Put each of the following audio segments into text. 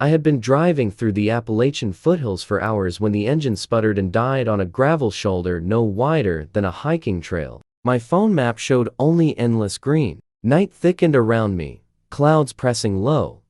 I had been driving through the Appalachian foothills for hours when the engine sputtered and died on a gravel shoulder no wider than a hiking trail. My phone map showed only endless green. Night thickened around me, clouds pressing low.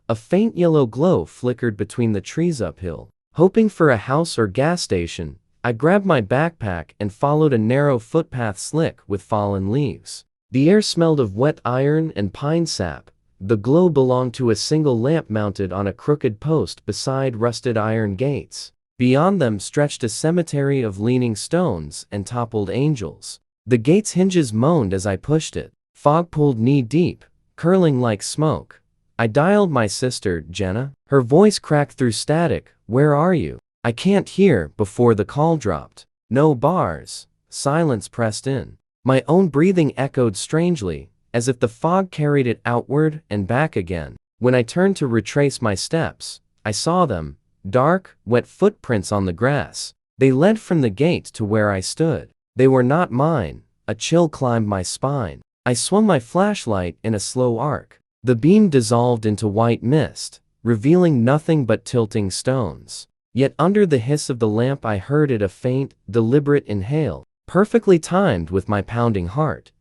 A faint yellow glow flickered between the trees uphill. Hoping for a house or gas station, I grabbed my backpack and followed a narrow footpath slick with fallen leaves. The air smelled of wet iron and pine sap. The glow belonged to a single lamp mounted on a crooked post beside rusted iron gates. Beyond them stretched a cemetery of leaning stones and toppled angels. The gate's hinges moaned as I pushed it. Fog pulled knee-deep, curling like smoke. I dialed my sister, Jenna. Her voice cracked through static. "Where are you?" "I can't hear," before the call dropped. No bars. Silence pressed in. My own breathing echoed strangely, as if the fog carried it outward and back again. When I turned to retrace my steps, I saw them. Dark, wet footprints on the grass. They led from the gate to where I stood. They were not mine. A chill climbed my spine. I swung my flashlight in a slow arc. The beam dissolved into white mist, revealing nothing but tilting stones. Yet under the hiss of the lamp I heard it, a faint, deliberate inhale, perfectly timed with my pounding heart.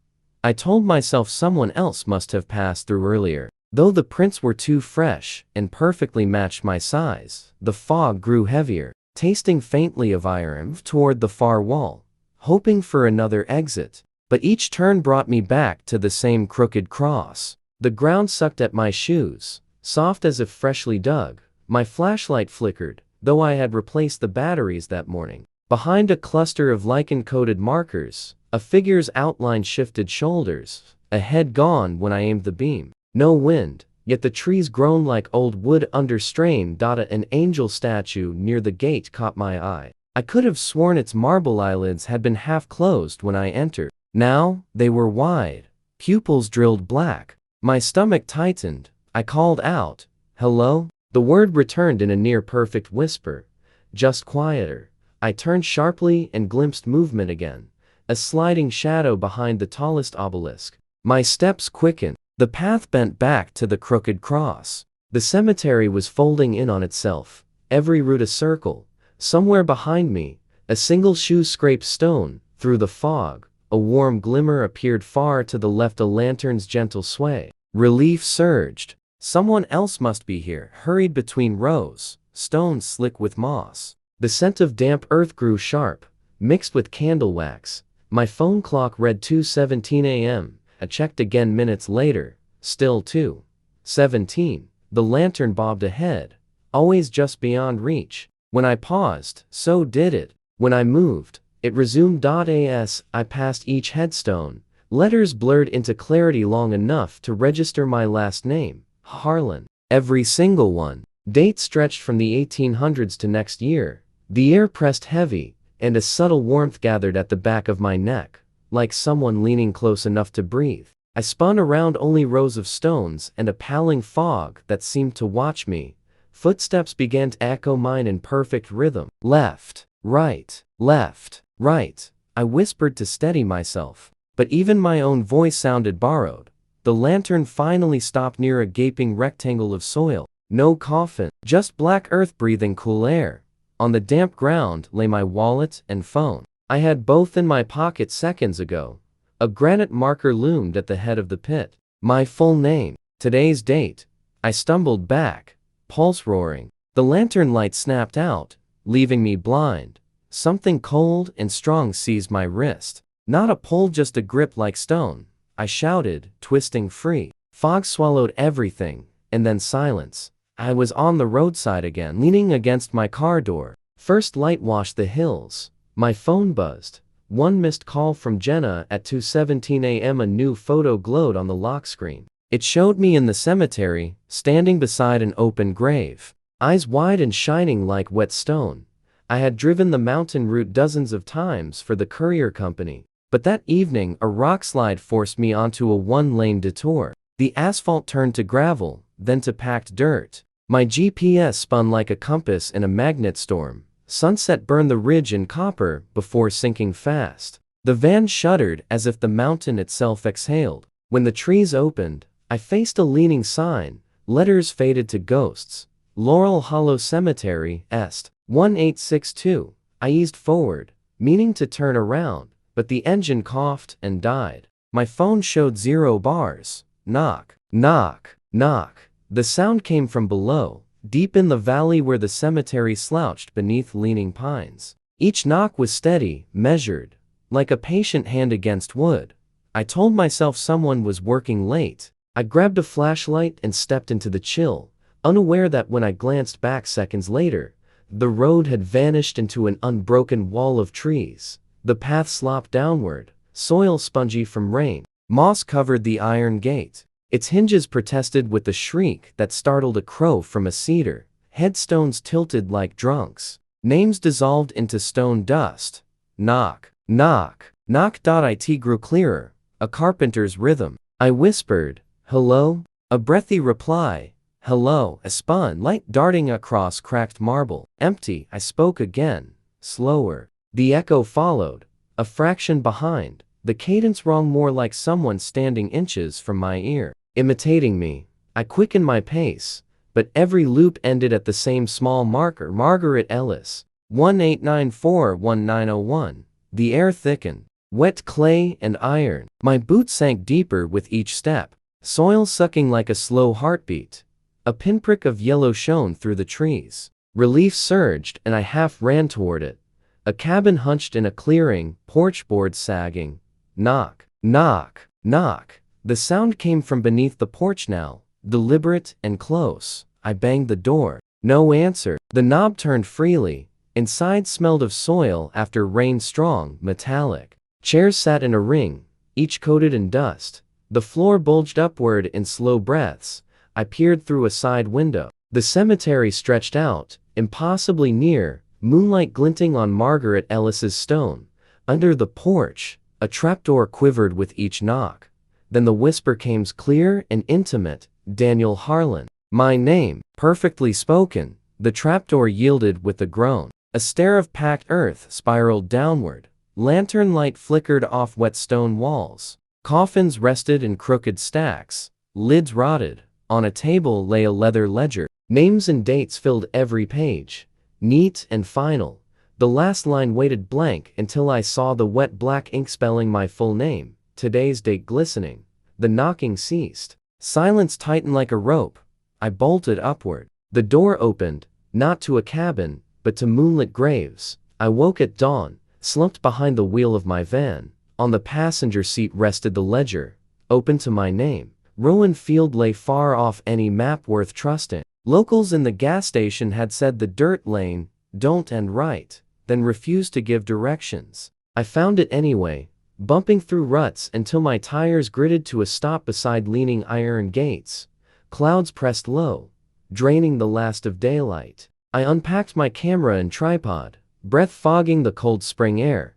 I told myself someone else must have passed through earlier. Though the prints were too fresh and perfectly matched my size, the fog grew heavier, tasting faintly of iron toward the far wall, hoping for another exit. But each turn brought me back to the same crooked cross. The ground sucked at my shoes, soft as if freshly dug. My flashlight flickered, though I had replaced the batteries that morning. Behind a cluster of lichen-coated markers, a figure's outline shifted shoulders, a head gone when I aimed the beam. No wind, yet the trees groaned like old wood under strain. An angel statue near the gate caught my eye. I could have sworn its marble eyelids had been half closed when I entered. Now, they were wide, pupils drilled black. My stomach tightened. I called out, "Hello?" The word returned in a near-perfect whisper, just quieter. I turned sharply and glimpsed movement again, a sliding shadow behind the tallest obelisk. My steps quickened. The path bent back to the crooked cross. The cemetery was folding in on itself, every root a circle. Somewhere behind me, a single shoe scraped stone. Through the fog, a warm glimmer appeared far to the left, a lantern's gentle sway. Relief surged. Someone else must be here. Hurried between rows, stones slick with moss. The scent of damp earth grew sharp, mixed with candle wax. My phone clock read 2:17 a.m. I checked again minutes later. Still 2:17. The lantern bobbed ahead, always just beyond reach. When I paused, so did it. When I moved, it resumed. As I passed each headstone, letters blurred into clarity long enough to register my last name, Harlan. Every single one. Date stretched from the 1800s to next year. The air pressed heavy, and a subtle warmth gathered at the back of my neck, like someone leaning close enough to breathe. I spun around, only rows of stones and a palling fog that seemed to watch me. Footsteps began to echo mine in perfect rhythm. Left, right, left, right. I whispered to steady myself, but even my own voice sounded borrowed. The lantern finally stopped near a gaping rectangle of soil. No coffin, just black earth breathing cool air. On the damp ground lay my wallet and phone. I had both in my pocket seconds ago. A granite marker loomed at the head of the pit. My full name, today's date. I stumbled back, pulse roaring. The lantern light snapped out, leaving me blind. Something cold and strong seized my wrist. Not a pull, just a grip like stone. I shouted, twisting free. Fog swallowed everything, and then silence. I was on the roadside again, leaning against my car door. First light washed the hills. My phone buzzed. One missed call from Jenna at 2:17 a.m. A new photo glowed on the lock screen. It showed me in the cemetery, standing beside an open grave. Eyes wide and shining like wet stone. I had driven the mountain route dozens of times for the courier company. But that evening, a rockslide forced me onto a one-lane detour. The asphalt turned to gravel, then to packed dirt. My GPS spun like a compass in a magnet storm. Sunset burned the ridge in copper before sinking fast. The van shuddered as if the mountain itself exhaled. When the trees opened, I faced a leaning sign. Letters faded to ghosts. Laurel Hollow Cemetery, Est. 1862. I eased forward, meaning to turn around, but the engine coughed and died. My phone showed 0 bars. Knock, knock, knock. The sound came from below, deep in the valley where the cemetery slouched beneath leaning pines. Each knock was steady, measured, like a patient hand against wood. I told myself someone was working late. I grabbed a flashlight and stepped into the chill, unaware that when I glanced back seconds later, the road had vanished into an unbroken wall of trees. The path slopped downward, soil spongy from rain. Moss covered the iron gate. Its hinges protested with the shriek that startled a crow from a cedar. Headstones tilted like drunks. Names dissolved into stone dust. Knock, knock, knock. It grew clearer, a carpenter's rhythm. I whispered, "Hello?" A breathy reply, "Hello." A spun light darting across cracked marble. "Empty." I spoke again, slower. The echo followed, a fraction behind, the cadence rang more like someone standing inches from my ear, imitating me. I quickened my pace, but every loop ended at the same small marker. Margaret Ellis, 1894-1901. The air thickened, wet clay and iron. My boots sank deeper with each step, soil sucking like a slow heartbeat. A pinprick of yellow shone through the trees. Relief surged and I half ran toward it. A cabin hunched in a clearing, porch boards sagging. Knock, knock, knock. The sound came from beneath the porch now, deliberate and close. I banged the door. No answer. The knob turned freely. Inside smelled of soil after rain, strong, metallic. Chairs sat in a ring, each coated in dust. The floor bulged upward in slow breaths. I peered through a side window. The cemetery stretched out, impossibly near, moonlight glinting on Margaret Ellis's stone. Under the porch, a trapdoor quivered with each knock. Then the whisper came clear and intimate, "Daniel Harlan." My name, perfectly spoken. The trapdoor yielded with a groan. A stair of packed earth spiraled downward. Lantern light flickered off wet stone walls. Coffins rested in crooked stacks, lids rotted. On a table lay a leather ledger. Names and dates filled every page, neat and final. The last line waited blank until I saw the wet black ink spelling my full name, today's date glistening. The knocking ceased. Silence tightened like a rope. I bolted upward. The door opened, not to a cabin, but to moonlit graves. I woke at dawn, slumped behind the wheel of my van. On the passenger seat rested the ledger, open to my name. Rowan Field lay far off any map worth trusting. Locals in the gas station had said the dirt lane, don't end right, then refused to give directions. I found it anyway, bumping through ruts until my tires gritted to a stop beside leaning iron gates. Clouds pressed low, draining the last of daylight. I unpacked my camera and tripod, breath fogging the cold spring air.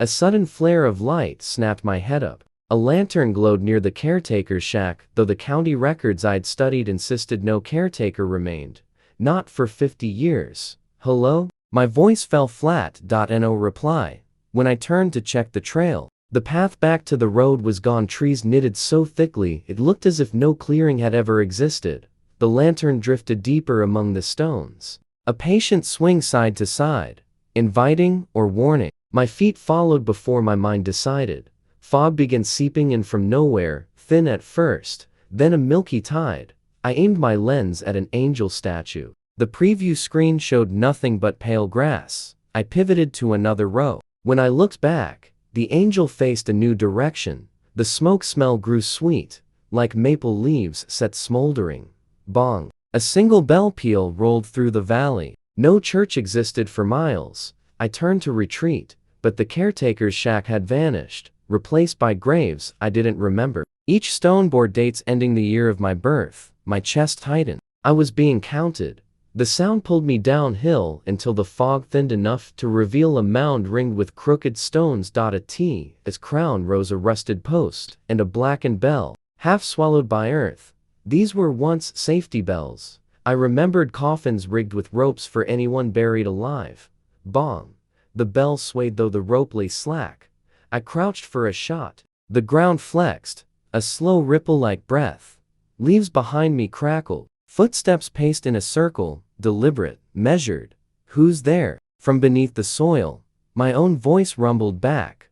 A sudden flare of light snapped my head up. A lantern glowed near the caretaker's shack, though the county records I'd studied insisted no caretaker remained. Not for 50 years. Hello? My voice fell flat. No reply. When I turned to check the trail, the path back to the road was gone. Trees knitted so thickly it looked as if no clearing had ever existed. The lantern drifted deeper among the stones. A patient swing side to side, inviting or warning. My feet followed before my mind decided. Fog began seeping in from nowhere, thin at first, then a milky tide. I aimed my lens at an angel statue. The preview screen showed nothing but pale grass. I pivoted to another row. When I looked back, the angel faced a new direction. The smoke smell grew sweet, like maple leaves set smoldering. Bong. A single bell peal rolled through the valley. No church existed for miles. I turned to retreat, but the caretaker's shack had vanished, replaced by graves I didn't remember. Each stone bore dates ending the year of my birth. My chest tightened. I was being counted. The sound pulled me downhill until the fog thinned enough to reveal a mound ringed with crooked stones. A T its crown rose a rusted post and a blackened bell, half swallowed by earth. These were once safety bells. I remembered coffins rigged with ropes for anyone buried alive. Bong. The bell swayed though the rope lay slack. I crouched for a shot. The ground flexed, a slow ripple like breath. Leaves behind me crackled. Footsteps paced in a circle, deliberate, measured. Who's there? From beneath the soil, my own voice rumbled back.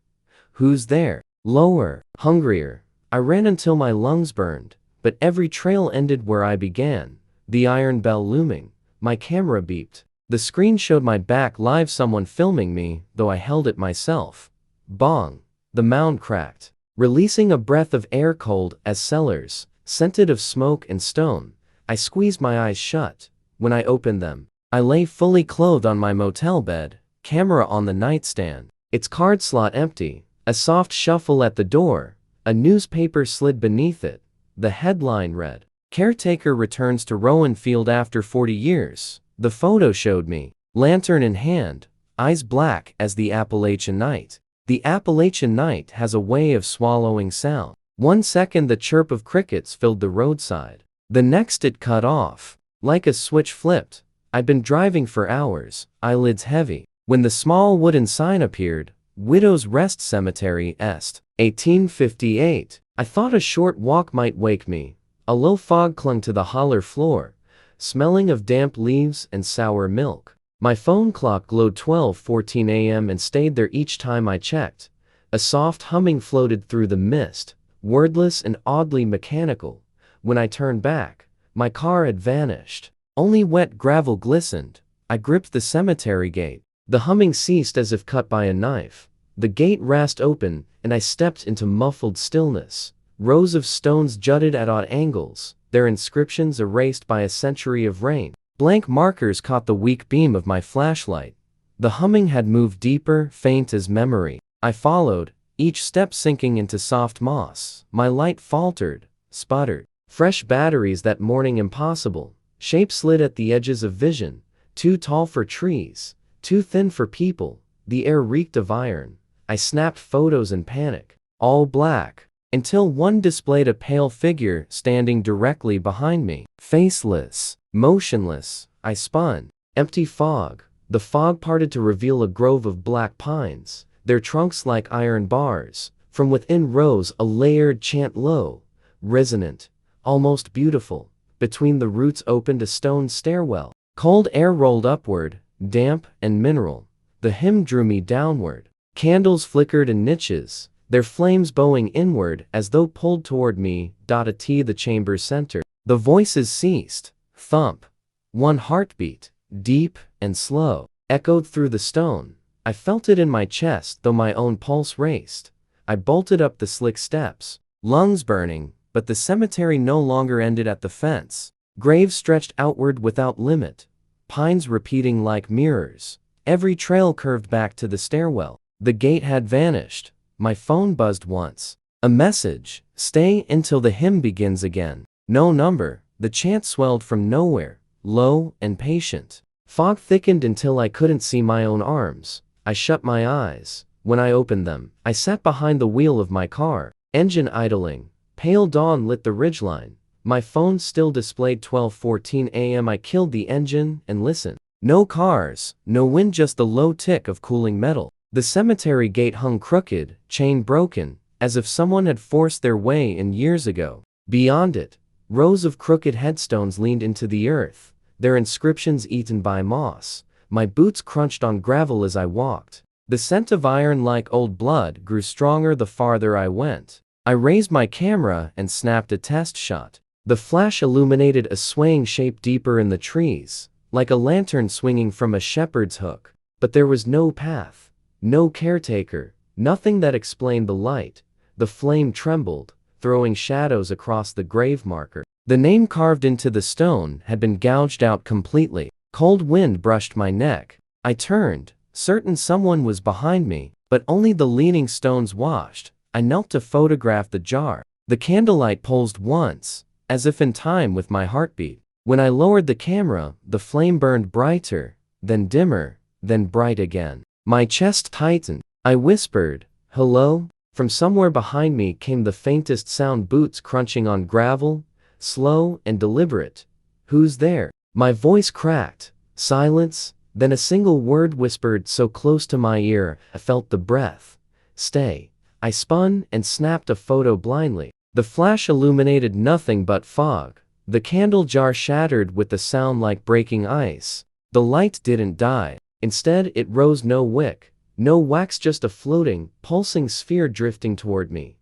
Who's there? Lower, hungrier. I ran until my lungs burned, but every trail ended where I began. The iron bell looming. My camera beeped. The screen showed my back live, someone filming me, though I held it myself. Bong. The mound cracked, releasing a breath of air cold as cellars, scented of smoke and stone. I squeezed my eyes shut. When I opened them, I lay fully clothed on my motel bed, camera on the nightstand, its card slot empty, a soft shuffle at the door, a newspaper slid beneath it. The headline read, "Caretaker returns to Rowan Field after 40 years. The photo showed me, lantern in hand, eyes black as the Appalachian night. The Appalachian night has a way of swallowing sound. 1 second the chirp of crickets filled the roadside. The next it cut off. Like a switch flipped. I'd been driving for hours, eyelids heavy, when the small wooden sign appeared, Widow's Rest Cemetery Est, 1858. I thought a short walk might wake me. A low fog clung to the holler floor, smelling of damp leaves and sour milk. My phone clock glowed 12:14 a.m. and stayed there each time I checked. A soft humming floated through the mist, wordless and oddly mechanical. When I turned back, my car had vanished. Only wet gravel glistened. I gripped the cemetery gate. The humming ceased as if cut by a knife. The gate rasped open, and I stepped into muffled stillness. Rows of stones jutted at odd angles, their inscriptions erased by a century of rain. Blank markers caught the weak beam of my flashlight. The humming had moved deeper, faint as memory. I followed, each step sinking into soft moss. My light faltered, sputtered. Fresh batteries that morning impossible. Shapes slid at the edges of vision, too tall for trees, too thin for people. The air reeked of iron. I snapped photos in panic, all black, until one displayed a pale figure standing directly behind me. Faceless, motionless, I spun. Empty fog. The fog parted to reveal a grove of black pines, their trunks like iron bars. From within rose a layered chant, low, resonant, almost beautiful. Between the roots opened a stone stairwell. Cold air rolled upward, damp and mineral. The hymn drew me downward. Candles flickered in niches, their flames bowing inward as though pulled toward me. The chamber's center. The voices ceased. Thump. One heartbeat, deep and slow, echoed through the stone. I felt it in my chest, though my own pulse raced. I bolted up the slick steps, lungs burning, but the cemetery no longer ended at the fence. Graves stretched outward without limit, pines repeating like mirrors. Every trail curved back to the stairwell. The gate had vanished. My phone buzzed once. A message, "Stay until the hymn begins again." No number. The chant swelled from nowhere, low and patient. Fog thickened until I couldn't see my own arms. I shut my eyes. When I opened them, I sat behind the wheel of my car, engine idling. Pale dawn lit the ridgeline. My phone still displayed 12:14 a.m. I killed the engine and listened. No cars, no wind, just the low tick of cooling metal. The cemetery gate hung crooked, chain broken, as if someone had forced their way in years ago. Beyond it, rows of crooked headstones leaned into the earth, their inscriptions eaten by moss. My boots crunched on gravel as I walked. The scent of iron like old blood grew stronger the farther I went. I raised my camera and snapped a test shot. The flash illuminated a swaying shape deeper in the trees, like a lantern swinging from a shepherd's hook. But there was no path, no caretaker, nothing that explained the light. The flame trembled, throwing shadows across the grave marker. The name carved into the stone had been gouged out completely. Cold wind brushed my neck. I turned, certain someone was behind me, but only the leaning stones washed. I knelt to photograph the jar. The candlelight pulsed once, as if in time with my heartbeat. When I lowered the camera, the flame burned brighter, then dimmer, then bright again. My chest tightened. I whispered, "Hello?" From somewhere behind me came the faintest sound, boots crunching on gravel, slow and deliberate. "Who's there?" My voice cracked. Silence, then a single word whispered so close to my ear, I felt the breath. "Stay." I spun and snapped a photo blindly. The flash illuminated nothing but fog, The candle jar shattered with a sound like breaking ice. The light didn't die. Instead, it rose, no wick, no wax, just a floating, pulsing sphere drifting toward me.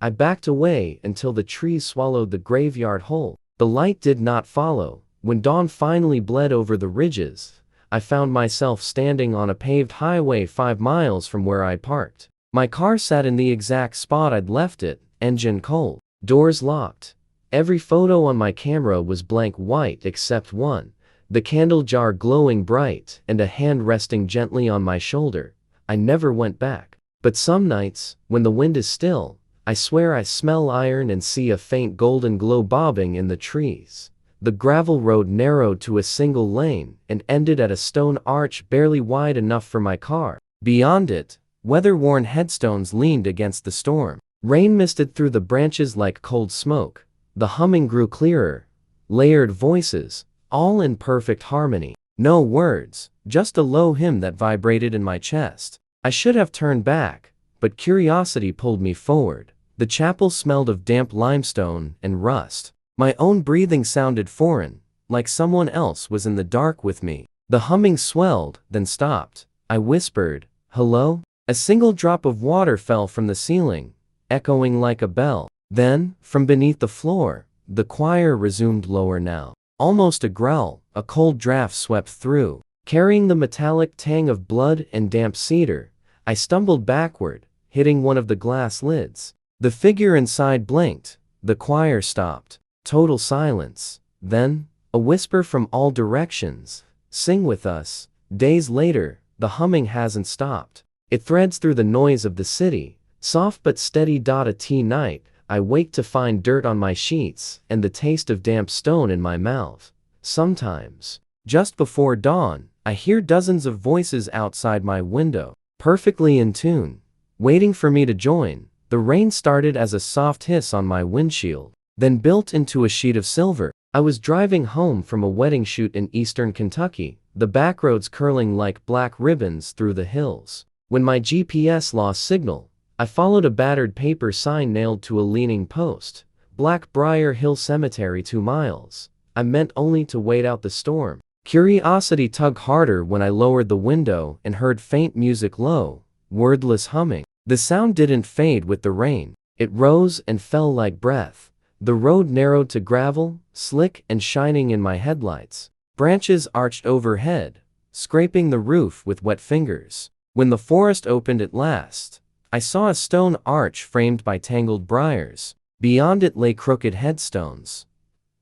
I backed away until the trees swallowed the graveyard whole. The light did not follow. When dawn finally bled over the ridges, I found myself standing on a paved highway 5 miles from where I parked. My car sat in the exact spot I'd left it, engine cold, doors locked. Every photo on my camera was blank white except one, the candle jar glowing bright and a hand resting gently on my shoulder. I never went back. But some nights, when the wind is still, I swear I smell iron and see a faint golden glow bobbing in the trees. The gravel road narrowed to a single lane and ended at a stone arch barely wide enough for my car. Beyond it, weather-worn headstones leaned against the storm. Rain misted through the branches like cold smoke. The humming grew clearer. Layered voices, all in perfect harmony. No words, just a low hymn that vibrated in my chest. I should have turned back, but curiosity pulled me forward. The chapel smelled of damp limestone and rust. My own breathing sounded foreign, like someone else was in the dark with me. The humming swelled, then stopped. I whispered, "Hello?" A single drop of water fell from the ceiling, echoing like a bell. Then, from beneath the floor, the choir resumed lower now. Almost a growl, a cold draft swept through. Carrying the metallic tang of blood and damp cedar, I stumbled backward, hitting one of the glass lids. The figure inside blinked. The choir stopped. Total silence. Then, a whisper from all directions. "Sing with us." Days later, the humming hasn't stopped. It threads through the noise of the city, soft but steady. At night, I wake to find dirt on my sheets and the taste of damp stone in my mouth. Sometimes, just before dawn, I hear dozens of voices outside my window, perfectly in tune, waiting for me to join. The rain started as a soft hiss on my windshield, then built into a sheet of silver. I was driving home from a wedding shoot in eastern Kentucky, the backroads curling like black ribbons through the hills. When my GPS lost signal, I followed a battered paper sign nailed to a leaning post. Blackbriar Hill Cemetery, 2 miles. I meant only to wait out the storm. Curiosity tugged harder when I lowered the window and heard faint music, low, wordless humming. The sound didn't fade with the rain. It rose and fell like breath. The road narrowed to gravel, slick and shining in my headlights. Branches arched overhead, scraping the roof with wet fingers. When the forest opened at last, I saw a stone arch framed by tangled briars. Beyond it lay crooked headstones,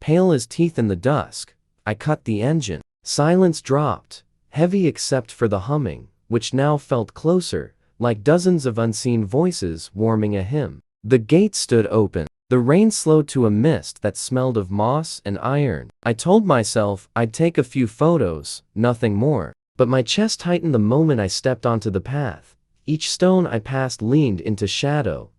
pale as teeth in the dusk. I cut the engine. Silence dropped, heavy except for the humming, which now felt closer, like dozens of unseen voices warming a hymn. The gate stood open. The rain slowed to a mist that smelled of moss and iron. I told myself I'd take a few photos, nothing more. But my chest tightened the moment I stepped onto the path. Each stone I passed leaned into shadow.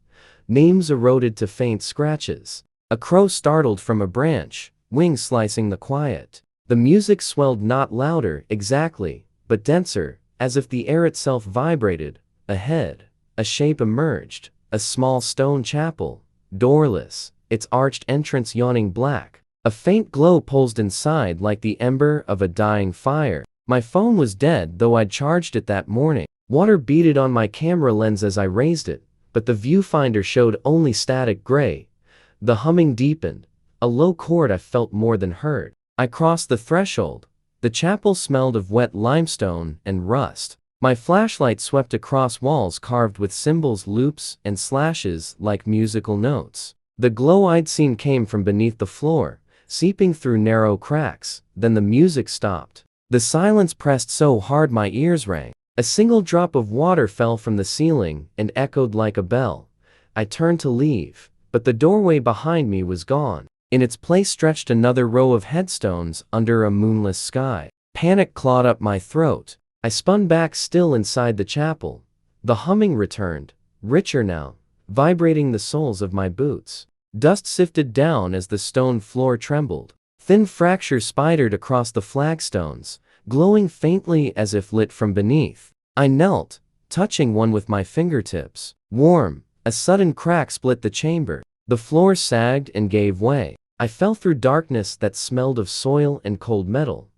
Names eroded to faint scratches. A crow startled from a branch, wings slicing the quiet. The music swelled, not louder exactly, but denser, as if the air itself vibrated. Ahead, a shape emerged, a small stone chapel, doorless, its arched entrance yawning black. A faint glow pulsed inside like the ember of a dying fire. My phone was dead, though I'd charged it that morning. Water beaded on my camera lens as I raised it, but the viewfinder showed only static gray. The humming deepened, a low chord I felt more than heard. I crossed the threshold. The chapel smelled of wet limestone and rust. My flashlight swept across walls carved with symbols, loops, and slashes like musical notes. The glow I'd seen came from beneath the floor, seeping through narrow cracks. Then the music stopped. The silence pressed so hard my ears rang. A single drop of water fell from the ceiling and echoed like a bell. I turned to leave, but the doorway behind me was gone. In its place stretched another row of headstones under a moonless sky. Panic clawed up my throat. I spun back, still inside the chapel. The humming returned, richer now, vibrating the soles of my boots. Dust sifted down as the stone floor trembled. Thin fractures spidered across the flagstones, glowing faintly as if lit from beneath. I knelt, touching one with my fingertips. Warm, a sudden crack split the chamber. The floor sagged and gave way. I fell through darkness that smelled of soil and cold metal.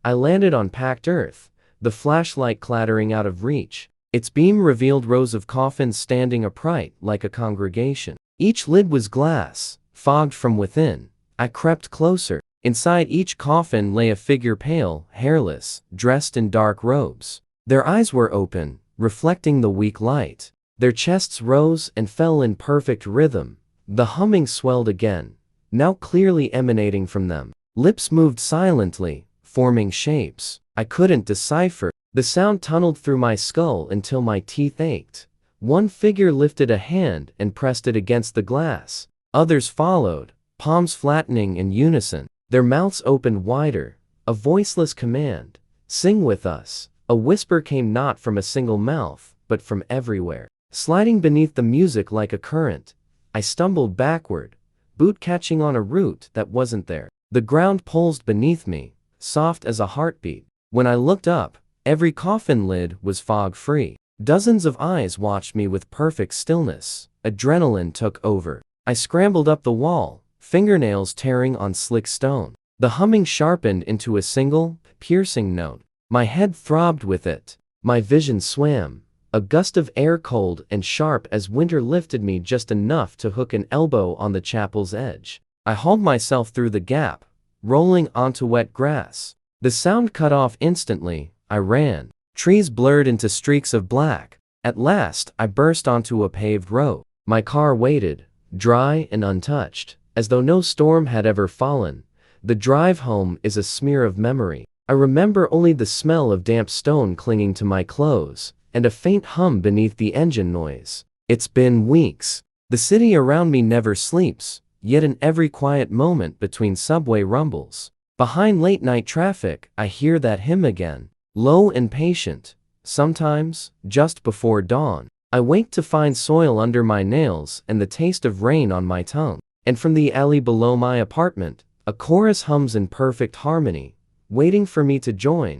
I landed on packed earth, the flashlight clattering out of reach. Its beam revealed rows of coffins standing upright like a congregation. Each lid was glass, fogged from within. I crept closer. Inside each coffin lay a figure, pale, hairless, dressed in dark robes. Their eyes were open, reflecting the weak light. Their chests rose and fell in perfect rhythm. The humming swelled again, now clearly emanating from them. Lips moved silently, forming shapes I couldn't decipher. The sound tunneled through my skull until my teeth ached. One figure lifted a hand and pressed it against the glass. Others followed, palms flattening in unison. Their mouths opened wider, a voiceless command. "Sing with us." A whisper came not from a single mouth, but from everywhere. Sliding beneath the music like a current, I stumbled backward, boot catching on a root that wasn't there. The ground pulsed beneath me, soft as a heartbeat. When I looked up, every coffin lid was fog-free. Dozens of eyes watched me with perfect stillness. Adrenaline took over. I scrambled up the wall, fingernails tearing on slick stone. The humming sharpened into a single, piercing note. My head throbbed with it. My vision swam. A gust of air, cold and sharp as winter, lifted me just enough to hook an elbow on the chapel's edge. I hauled myself through the gap, rolling onto wet grass. The sound cut off instantly. I ran. Trees blurred into streaks of black. At last, I burst onto a paved road. My car waited, dry and untouched, as though no storm had ever fallen. The drive home is a smear of memory. I remember only the smell of damp stone clinging to my clothes, and a faint hum beneath the engine noise. It's been weeks. The city around me never sleeps, yet in every quiet moment between subway rumbles, behind late-night traffic, I hear that hymn again, low and patient. Sometimes, just before dawn, I wake to find soil under my nails and the taste of rain on my tongue. And from the alley below my apartment, a chorus hums in perfect harmony, waiting for me to join.